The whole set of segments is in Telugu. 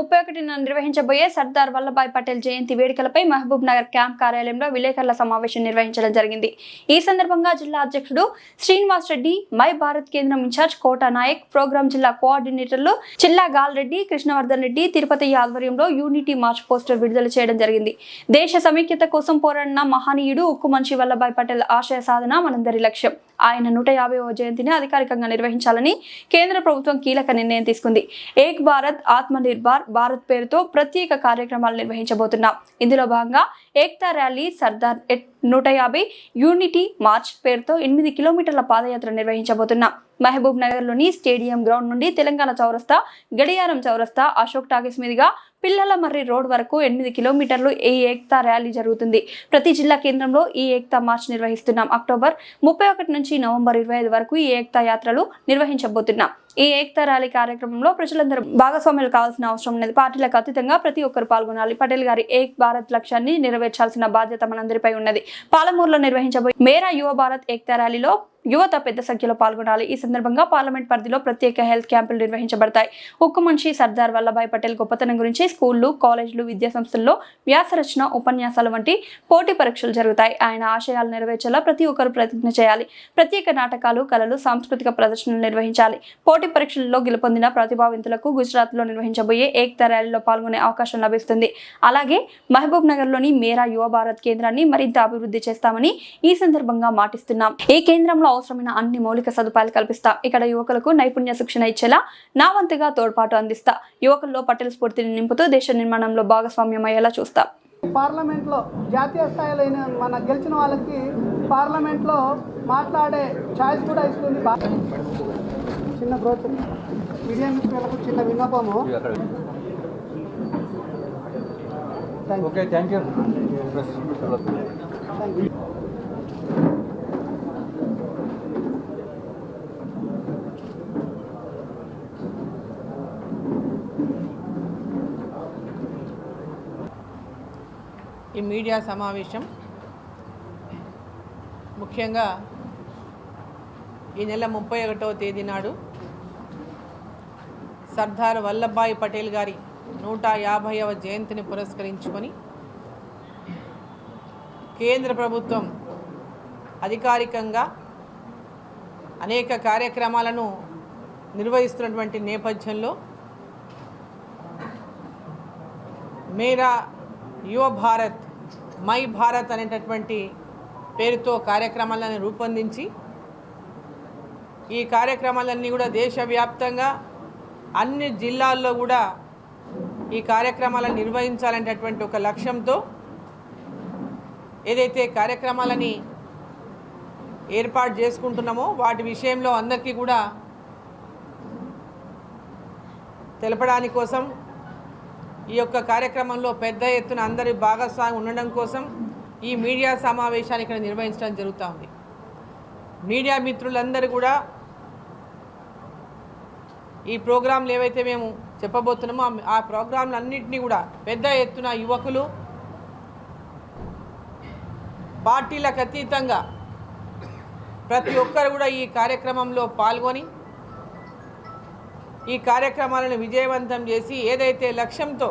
31న నిర్వహించబోయే సర్దార్ వల్లభాయ్ పటేల్ జయంతి వేడుకలపై మహబూబ్ నగర్ క్యాంప్ కార్యాలయంలో విలేకరుల సమావేశం నిర్వహించడం జరిగింది. ఈ సందర్భంగా జిల్లా అధ్యక్షుడు శ్రీనివాస్ రెడ్డి, మై భారత్ కేంద్రం ఇన్ఛార్జ్ కోట నాయక్, ప్రోగ్రాం జిల్లా కోఆర్డినేటర్లు చిల్లా గాల్ రెడ్డి, కృష్ణవర్ధన్ రెడ్డి, తిరుపతి ఆధ్వర్యంలో యూనిటీ మార్చ్ పోస్టర్ విడుదల చేయడం జరిగింది. దేశ సమైక్యత కోసం పోరాడిన మహనీయుడు ఉక్కు మనిషి వల్లభాయ్ పటేల్ ఆశయ సాధన మనందరి లక్ష్యం. ఆయన 150వ జయంతిని అధికారికంగా నిర్వహించాలని కేంద్ర ప్రభుత్వం కీలక నిర్ణయం తీసుకుంది. ఏక్ భారత్ ఆత్మ నిర్భర్ భారత్ పేరుతో ప్రత్యేక కార్యక్రమాలు నిర్వహించబోతున్నాం. ఇందులో భాగంగా Ekta rally, Sardar 150 unity March పేరుతో 8 కిలోమీటర్ల పాదయాత్ర నిర్వహించబోతున్నాం. మహబూబ్ నగర్ లోని స్టేడియం గ్రౌండ్ నుండి తెలంగాణ చౌరస్తా, గడియారం చౌరస్తా, అశోక్ టాకీస్ మీదుగా పిల్లల మర్రి రోడ్ వరకు 8 కిలోమీటర్లు ఈ ఏక్తా ర్యాలీ జరుగుతుంది. ప్రతి జిల్లా కేంద్రంలో ఈ ఏక్తా మార్చ్ నిర్వహిస్తున్నాం. అక్టోబర్ 31 నుంచి నవంబర్ 25 వరకు ఈ ఏక్తా యాత్రలు నిర్వహించబోతున్నాం. ఈ ఏక్తా ర్యాలీ కార్యక్రమంలో ప్రజలందరూ భాగస్వాములు కావాల్సిన అవసరం ఉన్నది. పార్టీలకు అతీతంగా ప్రతి ఒక్కరు పాల్గొనాలి. పటేల్ గారి ఏక్ భారత్ లక్ష్యాన్ని నెరవేర్చాల్సిన బాధ్యత మనందరిపై ఉన్నది. పాలమూరులో నిర్వహించబోయే మేరా యువ భారత్ ఏక్తా ర్యాలీలో యువత పెద్ద సంఖ్యలో పాల్గొనాలి. ఈ సందర్భంగా పార్లమెంట్ పరిధిలో ప్రత్యేక హెల్త్ క్యాంపులు నిర్వహించబడతాయి. ఉక్కు మనిషి సర్దార్ వల్లభాయ్ పటేల్ గొప్పతనం గురించి స్కూళ్లు, కాలేజీలు, విద్యా సంస్థల్లో వ్యాసరచన, ఉపన్యాసాలు వంటి పోటీ పరీక్షలు జరుగుతాయి. ఆయన ఆశయాలు నెరవేర్చేలా ప్రతి ఒక్కరు ప్రతిజ్ఞ చేయాలి. ప్రత్యేక నాటకాలు, కళలు, సాంస్కృతిక ప్రదర్శనలు నిర్వహించాలి. పోటీ పరీక్షల్లో గెలుపొందిన ప్రతిభావంతులకు గుజరాత్ లో నిర్వహించబోయే ఏక్తా ర్యాలీలో పాల్గొనే అవకాశం లభిస్తుంది. అలాగే మహబూబ్ నగర్ లోని మేరా యువ భారత్ కేంద్రాన్ని మరింత అభివృద్ధి చేస్తామని ఈ సందర్భంగా మాటిస్తున్నాం. ఈ కేంద్రంలో అవసరమైన అన్ని మౌలిక సదుపాయాలు కల్పిస్తా. ఇక్కడ యువకులకు నైపుణ్య శిక్షణ ఇచ్చేలా నా వంతుగా తోడ్పాటు అందిస్తా. యువకుల్లో పటేల్ స్ఫూర్తిని నింపుతూ దేశ నిర్మాణంలో భాగస్వామ్యం అయ్యేలా చూస్తా. పార్లమెంట్లో జాతీయ స్థాయిలో మన గెలిచిన వాళ్ళకి పార్లమెంట్లో మాట్లాడే ఛాయిస్ కూడా ఇస్తుంది. చిన్న గ్రోత్ మీడియా మిత్రులకు చిన్న విన్నపము. Okay, thank you. ఈ మీడియా సమావేశం ముఖ్యంగా ఈ నెల 31వ తేదీ నాడు సర్దార్ వల్లభాయ్ పటేల్ గారి 150వ జయంతిని పురస్కరించుకొని కేంద్ర ప్రభుత్వం అధికారికంగా అనేక కార్యక్రమాలను నిర్వహిస్తున్నటువంటి నేపథ్యంలో మేరా యువ భారత్, మై భారత్ అనేటటువంటి పేరుతో కార్యక్రమాలను రూపొందించి ఈ కార్యక్రమాలన్నీ కూడా దేశవ్యాప్తంగా అన్ని జిల్లాల్లో కూడా ఈ కార్యక్రమాలను నిర్వహించాలనేటటువంటి ఒక లక్ష్యంతో ఏదైతే కార్యక్రమాలని ఏర్పాటు చేసుకుంటున్నామో వాటి విషయంలో అందరికీ కూడా తెలపడానికి కోసం ఈ యొక్క కార్యక్రమంలో పెద్ద ఎత్తున అందరి భాగస్వామ్యం ఉండడం కోసం ఈ మీడియా సమావేశాన్ని ఇక్కడ నిర్వహించడం జరుగుతూ ఉంది. మీడియా మిత్రులందరూ కూడా ఈ ప్రోగ్రాంలు ఏవైతే మేము చెప్పబోతున్నామో ఆ ప్రోగ్రాంలన్నింటినీ కూడా పెద్ద ఎత్తున యువకులు, పార్టీలకు అతీతంగా ప్రతి ఒక్కరు కూడా ఈ కార్యక్రమంలో పాల్గొని ఈ కార్యక్రమాలను విజయవంతం చేసి ఏదైతే లక్ష్యంతో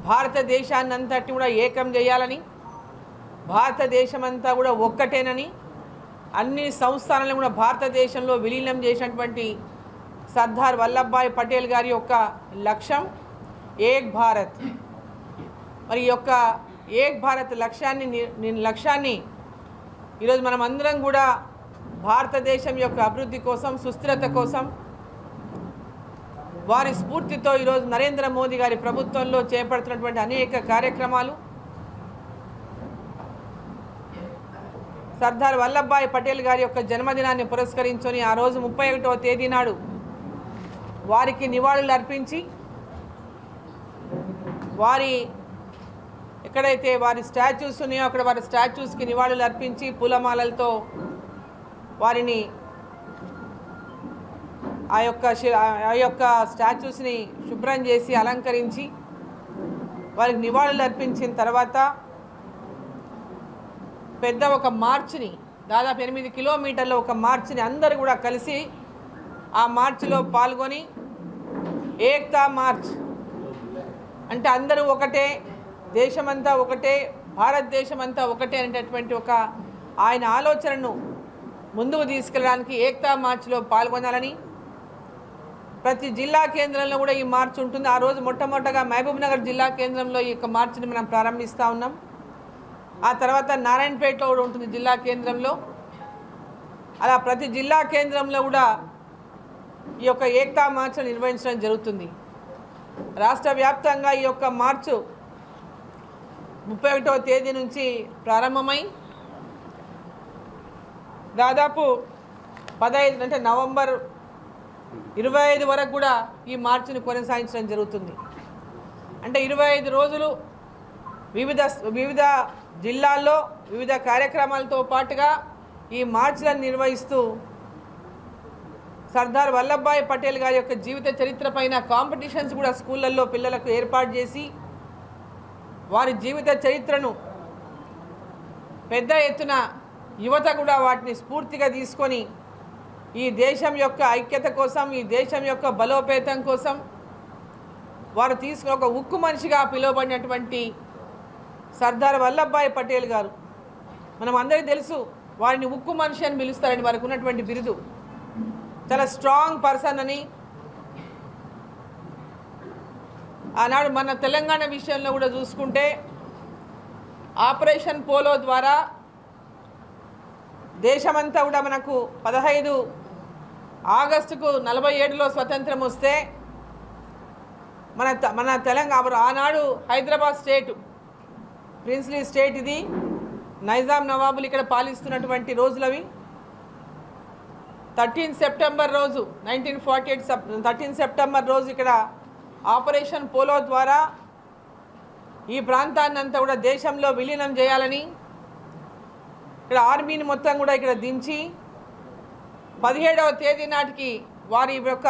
భారతదేశాన్ని అంతటి కూడా ఏకం చేయాలని, భారతదేశమంతా కూడా ఒక్కటేనని, అన్ని సంస్థానాలను కూడా భారతదేశంలో విలీనం చేసినటువంటి సర్దార్ వల్లభాయ్ పటేల్ గారి యొక్క లక్ష్యం ఏక్ భారత్. మరి యొక్క ఏక్ భారత్ లక్ష్యాన్ని ఈరోజు మనం అందరం కూడా భారతదేశం యొక్క అభివృద్ధి కోసం, సుస్థిరత కోసం వారి స్ఫూర్తితో ఈరోజు నరేంద్ర మోదీ గారి ప్రభుత్వంలో చేపడుతున్నటువంటి అనేక కార్యక్రమాలు, సర్దార్ వల్లభాయ్ పటేల్ గారి యొక్క జన్మదినాన్ని పురస్కరించుకొని ఆ రోజు 31వ తేదీ నాడు వారికి నివాళులు అర్పించి వారి ఎక్కడైతే వారి స్టాచ్యూస్ ఉన్నాయో అక్కడ వారి స్టాచ్యూస్కి నివాళులు అర్పించి పూలమాలలతో వారిని ఆ యొక్క స్టాచ్యూస్ని శుభ్రం చేసి అలంకరించి వారికి నివాళులు అర్పించిన తర్వాత పెద్ద ఒక మార్చ్ని, దాదాపు 8 కిలోమీటర్ల ఒక మార్చ్ని అందరూ కూడా కలిసి ఆ మార్చిలో పాల్గొని ఏక్తా మార్చ్ అంటే అందరూ ఒకటే, దేశమంతా ఒకటే, భారతదేశం అంతా ఒకటే అనేటటువంటి ఒక ఆయన ఆలోచనను ముందుకు తీసుకెళ్ళడానికి ఏక్తా మార్చ్లో పాల్గొనాలని, ప్రతి జిల్లా కేంద్రంలో కూడా ఈ మార్చ్ ఉంటుంది. ఆ రోజు మొట్టమొదటగా మహబూబ్నగర్ జిల్లా కేంద్రంలో ఈ యొక్క మార్చిని మనం ప్రారంభిస్తూ ఉన్నాం. ఆ తర్వాత నారాయణపేటలో కూడా ఉంటుంది జిల్లా కేంద్రంలో. అలా ప్రతి జిల్లా కేంద్రంలో కూడా ఈ యొక్క ఏక్తా మార్చ్ నిర్వహించడం జరుగుతుంది. రాష్ట్ర వ్యాప్తంగా ఈ యొక్క మార్చు 31వ తేదీ నుంచి ప్రారంభమై దాదాపు 15 అంటే నవంబర్ 25 వరకు కూడా ఈ మార్చిని కొనసాగించడం జరుగుతుంది. అంటే 25 రోజులు వివిధ జిల్లాల్లో వివిధ కార్యక్రమాలతో పాటుగా ఈ మార్చ్లను నిర్వహిస్తూ సర్దార్ వల్లభాయ్ పటేల్ గారి యొక్క జీవిత చరిత్ర పైన కాంపిటీషన్స్ కూడా స్కూళ్ళల్లో పిల్లలకు ఏర్పాటు చేసి వారి జీవిత చరిత్రను పెద్ద ఎత్తున యువత కూడా వాటిని స్ఫూర్తిగా తీసుకొని ఈ దేశం యొక్క ఐక్యత కోసం, ఈ దేశం యొక్క బలోపేతం కోసం వారు తీసుకుని ఒక ఉక్కు మనిషిగా పిలువబడినటువంటి సర్దార్ వల్లభాయ్ పటేల్ గారు, మనం అందరికీ తెలుసు వారిని ఉక్కు మనిషి అని పిలుస్తారని వారికి ఉన్నటువంటి బిరుదు. చాలా స్ట్రాంగ్ పర్సన్ అని. ఆనాడు మన తెలంగాణ విషయంలో కూడా చూసుకుంటే ఆపరేషన్ పోలో ద్వారా దేశమంతా కూడా మనకు 15 ఆగస్టుకు 47లో స్వతంత్రం వస్తే మన తెలంగాణ ఆనాడు హైదరాబాద్ స్టేట్ ప్రిన్స్లీ స్టేట్, ఇది నైజాం నవాబులు ఇక్కడ పాలిస్తున్నటువంటి రోజులవి. 13 సెప్టెంబర్ రోజు 1948 13 సెప్టెంబర్ రోజు ఇక్కడ ఆపరేషన్ పోలో ద్వారా ఈ ప్రాంతాన్ని అంతా కూడా దేశంలో విలీనం చేయాలని ఇక్కడ ఆర్మీని మొత్తం కూడా ఇక్కడ దించి 17వ తేదీ నాటికి వారి యొక్క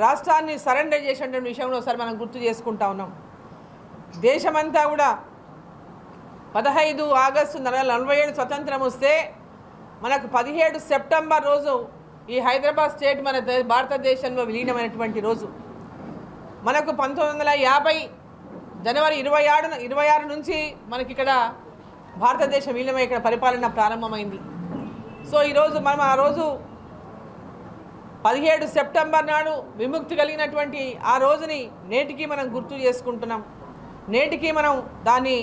రాష్ట్రాన్ని సరెండర్ చేసినటువంటి విషయంలో ఒకసారి మనం గుర్తు చేసుకుంటా ఉన్నాం. దేశమంతా కూడా 15 ఆగస్టు 47 స్వతంత్రం వస్తే మనకు 17 సెప్టెంబర్ రోజు ఈ హైదరాబాద్ స్టేట్ మన భారతదేశంలో విలీనమైనటువంటి రోజు. మనకు 1950 జనవరి 26 నుంచి మనకి ఇక్కడ భారతదేశం విలీనమై ఇక్కడ పరిపాలన ప్రారంభమైంది. సో ఈరోజు మనం ఆ రోజు 17 సెప్టెంబర్ నాడు విముక్తి కలిగినటువంటి ఆ రోజుని నేటికి మనం గుర్తు చేసుకుంటున్నాం. నేటికి మనం దాన్ని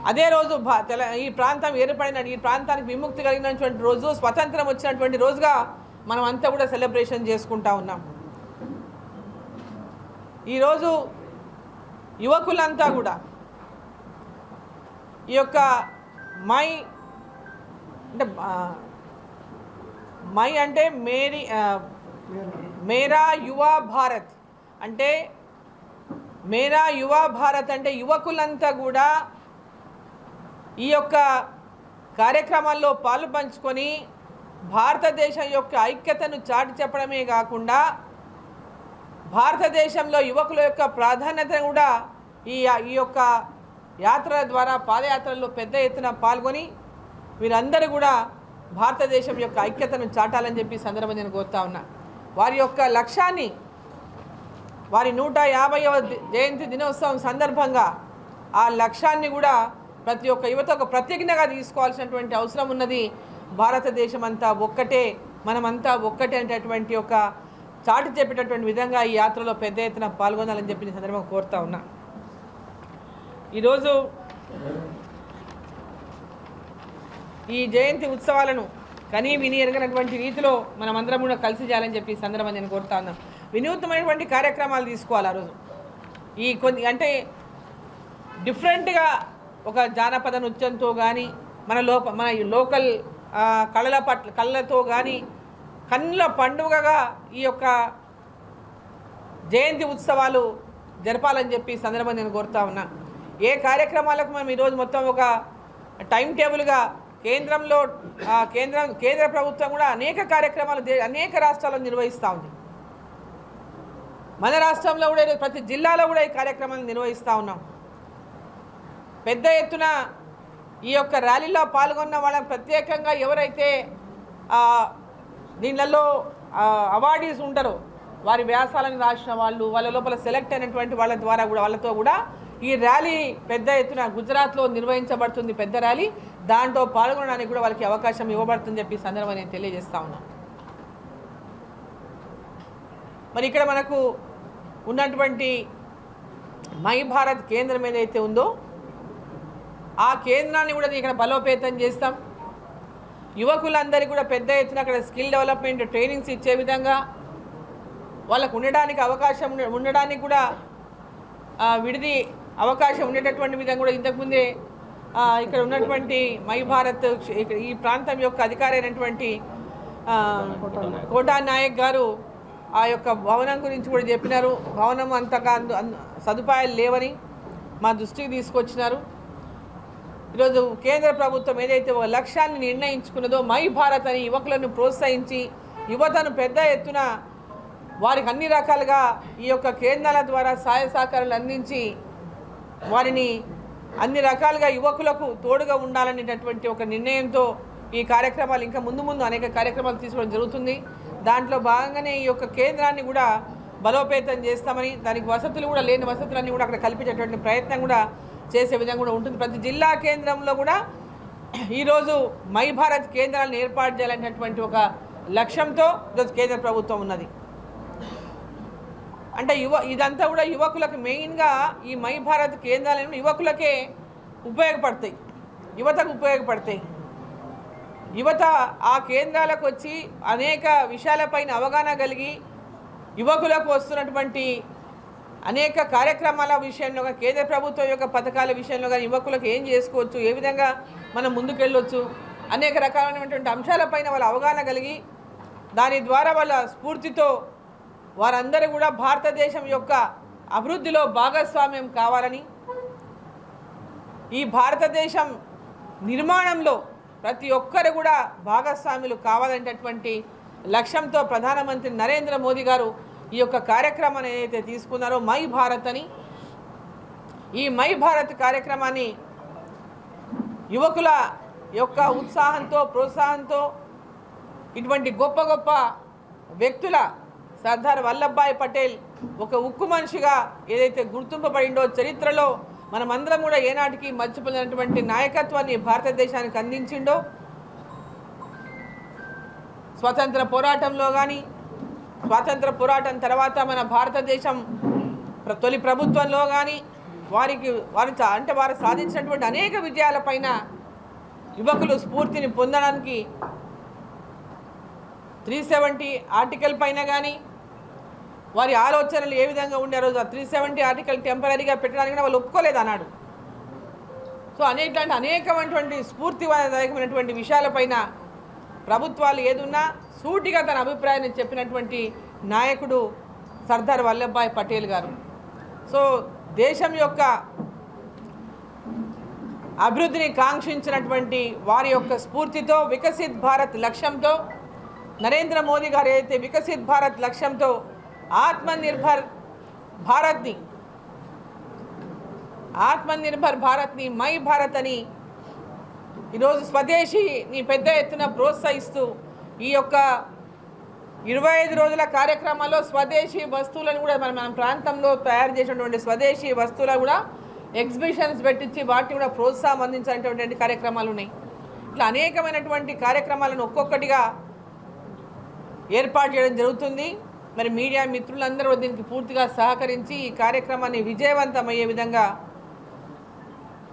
అదే రోజు ఈ ప్రాంతం ఏర్పడిన ఈ ప్రాంతానికి విముక్తి కలిగినటువంటి రోజు, స్వతంత్రం వచ్చినటువంటి రోజుగా మనం అంతా కూడా సెలబ్రేషన్ చేసుకుంటా ఉన్నాం. ఈరోజు యువకులంతా కూడా ఈ యొక్క మై అంటే మేరా యువ భారత్ అంటే మేరా యువ భారత్ అంటే యువకులంతా కూడా ఈ యొక్క కార్యక్రమాల్లో పాలు పంచుకొని భారతదేశం యొక్క ఐక్యతను చాటి చెప్పడమే కాకుండా భారతదేశంలో యువకుల యొక్క ప్రాధాన్యతను కూడా ఈ యొక్క యాత్రల ద్వారా, పాదయాత్రల్లో పెద్ద ఎత్తున పాల్గొని వీరందరూ కూడా భారతదేశం యొక్క ఐక్యతను చాటాలని చెప్పి సందర్భంగా నేను కోరుతా ఉన్నా. వారి యొక్క లక్ష్యాన్ని వారి 150వ జయంతి దినోత్సవం సందర్భంగా ఆ లక్ష్యాన్ని కూడా ప్రతి ఒక్క యువత ఒక ప్రతిజ్ఞగా తీసుకోవాల్సినటువంటి అవసరం ఉన్నది. భారతదేశం అంతా ఒక్కటే, మనమంతా ఒక్కటే అనేటటువంటి ఒక చాటి చెప్పేటటువంటి విధంగా ఈ యాత్రలో పెద్ద ఎత్తున పాల్గొనాలని చెప్పి నేను సందర్భంగా కోరుతా ఉన్నా. ఈరోజు ఈ జయంతి ఉత్సవాలను కనీ విని ఎరగనటువంటి రీతిలో మనమందరం కూడా కలిసి చేయాలని చెప్పి ఈ సందర్భంగా నేను కోరుతా ఉన్నాను. వినూత్నమైనటువంటి కార్యక్రమాలు తీసుకోవాలి. ఆ రోజు ఈ అంటే డిఫరెంట్గా ఒక జానపద నృత్యంతో కానీ మన లోకల్ కళలతో కానీ కన్నుల పండుగగా ఈ యొక్క జయంతి ఉత్సవాలు జరపాలని చెప్పి ఈ సందర్భంగా నేను కోరుతా ఉన్నా. ఏ కార్యక్రమాలకు మనం ఈరోజు మొత్తం ఒక టైం టేబుల్గా కేంద్ర ప్రభుత్వం కూడా అనేక కార్యక్రమాలు అనేక రాష్ట్రాల్లో నిర్వహిస్తూ ఉంది. మన రాష్ట్రంలో కూడా ప్రతి జిల్లాలో కూడా ఈ కార్యక్రమాలు నిర్వహిస్తూ ఉన్నాం. పెద్ద ఎత్తున ఈ యొక్క ర్యాలీలో పాల్గొన్న వాళ్ళకి ప్రత్యేకంగా ఎవరైతే దీనిలలో అవార్డీస్ ఉంటారో వారి వ్యాసాలను రాసిన వాళ్ళు, వాళ్ళ లోపల సెలెక్ట్ అయినటువంటి వాళ్ళ ద్వారా కూడా వాళ్ళతో కూడా ఈ ర్యాలీ పెద్ద ఎత్తున గుజరాత్లో నిర్వహించబడుతుంది, పెద్ద ర్యాలీ. దాంట్లో పాల్గొనడానికి కూడా వాళ్ళకి అవకాశం ఇవ్వబడుతుందని చెప్పి సందర్భంగా నేను తెలియజేస్తా ఉన్నాను. మరి ఇక్కడ మనకు ఉన్నటువంటి మై భారత్ కేంద్రం ఏదైతే ఉందో ఆ కేంద్రాన్ని కూడా ఇక్కడ బలోపేతం చేస్తాం. యువకులందరికీ కూడా పెద్ద ఎత్తున అక్కడ స్కిల్ డెవలప్మెంట్ ట్రైనింగ్స్ ఇచ్చే విధంగా వాళ్ళకు ఉండడానికి అవకాశం ఉండడానికి కూడా విడిది అవకాశం ఉండేటటువంటి విధంగా కూడా ఇంతకుముందే ఇక్కడ ఉన్నటువంటి మై భారత్ ఈ ప్రాంతం యొక్క అధికారి అయినటువంటి కోటా నాయక్ గారు ఆ యొక్క భవనం గురించి కూడా చెప్పినారు. భవనం అంతగా సదుపాయాలు లేవని మా దృష్టికి తీసుకొచ్చినారు. ఈరోజు కేంద్ర ప్రభుత్వం ఏదైతే ఒక లక్ష్యాన్ని నిర్ణయించుకున్నదో మై భారత్ అని యువకులను ప్రోత్సహించి యువతను పెద్ద ఎత్తున వారికి అన్ని రకాలుగా ఈ యొక్క కేంద్రాల ద్వారా సహాయ సహకారాలు అందించి వారిని అన్ని రకాలుగా యువకులకు తోడుగా ఉండాలనేటటువంటి ఒక నిర్ణయంతో ఈ కార్యక్రమాలు ఇంకా ముందు అనేక కార్యక్రమాలు తీసుకోవడం జరుగుతుంది. దాంట్లో భాగంగానే ఈ యొక్క కేంద్రాన్ని కూడా బలోపేతం చేస్తామని, దానికి వసతులు కూడా లేని వసతులన్నీ కూడా అక్కడ కల్పించేటువంటి ప్రయత్నం కూడా చేసే విధంగా కూడా ఉంటుంది. ప్రతి జిల్లా కేంద్రంలో కూడా ఈరోజు మై భారత్ కేంద్రాలను ఏర్పాటు చేయాలనేటువంటి ఒక లక్ష్యంతో ఈరోజు కేంద్ర ప్రభుత్వం ఉన్నది. అంటే ఇదంతా కూడా యువకులకు మెయిన్గా ఈ మై భారత్ కేంద్రాలను యువకులకే ఉపయోగపడతాయి, యువతకు ఉపయోగపడతాయి. యువత ఆ కేంద్రాలకు వచ్చి అనేక విషయాలపైన అవగాహన కలిగి యువకులకు వస్తున్నటువంటి అనేక కార్యక్రమాల విషయంలో కేంద్ర ప్రభుత్వం యొక్క పథకాల విషయంలో కానీ యువకులకు ఏం చేసుకోవచ్చు, ఏ విధంగా మనం ముందుకెళ్ళొచ్చు, అనేక రకాలైనటువంటి అంశాలపైన వాళ్ళ అవగాహన కలిగి దాని ద్వారా వాళ్ళ స్ఫూర్తితో వారందరూ కూడా భారతదేశం యొక్క అభివృద్ధిలో భాగస్వామ్యం కావాలని, ఈ భారతదేశం నిర్మాణంలో ప్రతి ఒక్కరు కూడా భాగస్వాములు కావాలనేటటువంటి లక్ష్యంతో ప్రధానమంత్రి నరేంద్ర మోదీ గారు ఈ యొక్క కార్యక్రమాన్ని ఏదైతే తీసుకున్నారో మై భారత్ అని, ఈ మై భారత్ కార్యక్రమాన్ని యువకుల యొక్క ఉత్సాహంతో ప్రోత్సాహంతో ఇటువంటి గొప్ప గొప్ప వ్యక్తుల సర్దార్ వల్లభాయ్ పటేల్ ఒక ఉక్కు మనిషిగా ఏదైతే గుర్తింపబడిందో చరిత్రలో మనమందరం కూడా ఏనాటికి మర్చిపోయినటువంటి నాయకత్వాన్ని భారతదేశానికి అందించిండో, స్వాతంత్ర పోరాటంలో కానీ స్వాతంత్ర పోరాటం తర్వాత మన భారతదేశం తొలి ప్రభుత్వంలో కానీ వారు సాధించినటువంటి అనేక విజయాలపైన యువకులు స్ఫూర్తిని పొందడానికి 370 ఆర్టికల్ పైన కానీ వారి ఆలోచనలు ఏ విధంగా ఉండే రోజు 370 ఆర్టికల్ టెంపరీగా పెట్టడానికి వాళ్ళు ఒప్పుకోలేదు అన్నాడు. సో అనేకమైనటువంటి స్ఫూర్తిదాయకమైనటువంటి విషయాలపైన ప్రభుత్వాలు ఏదున్నా సూటిగా తన అభిప్రాయాన్ని చెప్పినటువంటి నాయకుడు సర్దార్ వల్లభాయ్ పటేల్ గారు. సో దేశం యొక్క అభివృద్ధిని కాంక్షించినటువంటి వారి యొక్క స్ఫూర్తితో వికసిత్ భారత్ లక్ష్యంతో నరేంద్ర మోదీ గారు ఏదైతే వికసిత్ భారత్ లక్ష్యంతో ఆత్మనిర్భర్ భారత్ని మై భారత్ అని ఈరోజు స్వదేశీని పెద్ద ఎత్తున ప్రోత్సహిస్తూ ఈ యొక్క 25 రోజుల కార్యక్రమాల్లో స్వదేశీ వస్తువులను కూడా మన ప్రాంతంలో తయారు చేసినటువంటి స్వదేశీ వస్తువులు కూడా ఎగ్జిబిషన్స్ పెట్టించి వాటిని కూడా ప్రోత్సాహం అందించేటువంటి కార్యక్రమాలు ఉన్నాయి. ఇట్లా అనేకమైనటువంటి కార్యక్రమాలను ఒక్కొక్కటిగా ఏర్పాటు చేయడం జరుగుతుంది. మరి మీడియా మిత్రులందరూ దీనికి పూర్తిగా సహకరించి ఈ కార్యక్రమాన్ని విజయవంతమయ్యే విధంగా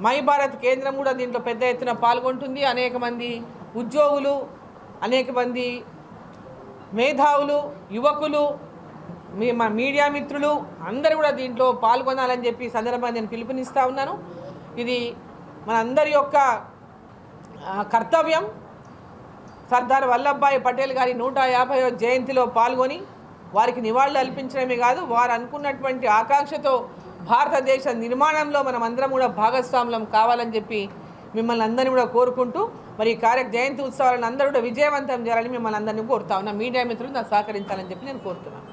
మై భారత్ కేంద్రం కూడా దీంట్లో పెద్ద ఎత్తున పాల్గొంటుంది. అనేక మంది ఉద్యోగులు, అనేక మంది మేధావులు, యువకులు, మీడియా మిత్రులు అందరూ కూడా దీంట్లో పాల్గొనాలని చెప్పి సందర్భంగా నేను పిలుపునిస్తూ ఉన్నాను. ఇది మనందరి యొక్క కర్తవ్యం. సర్దార్ వల్లభాయ్ పటేల్ గారి 150వ జయంతిలో పాల్గొని వారికి నివాళులు అర్పించడమే కాదు, వారు అనుకున్నటువంటి ఆకాంక్షతో భారతదేశ నిర్మాణంలో మనం అందరం కూడా భాగస్వాములం కావాలని చెప్పి మిమ్మల్ని అందరినీ కూడా కోరుకుంటూ మరి జయంతి ఉత్సవాలను అందరూ కూడా విజయవంతం చేయాలని మిమ్మల్ని అందరినీ కోరుతా ఉన్నా. మీడియా మిత్రులు నాకు సహకరించాలని చెప్పి నేను కోరుతున్నాను.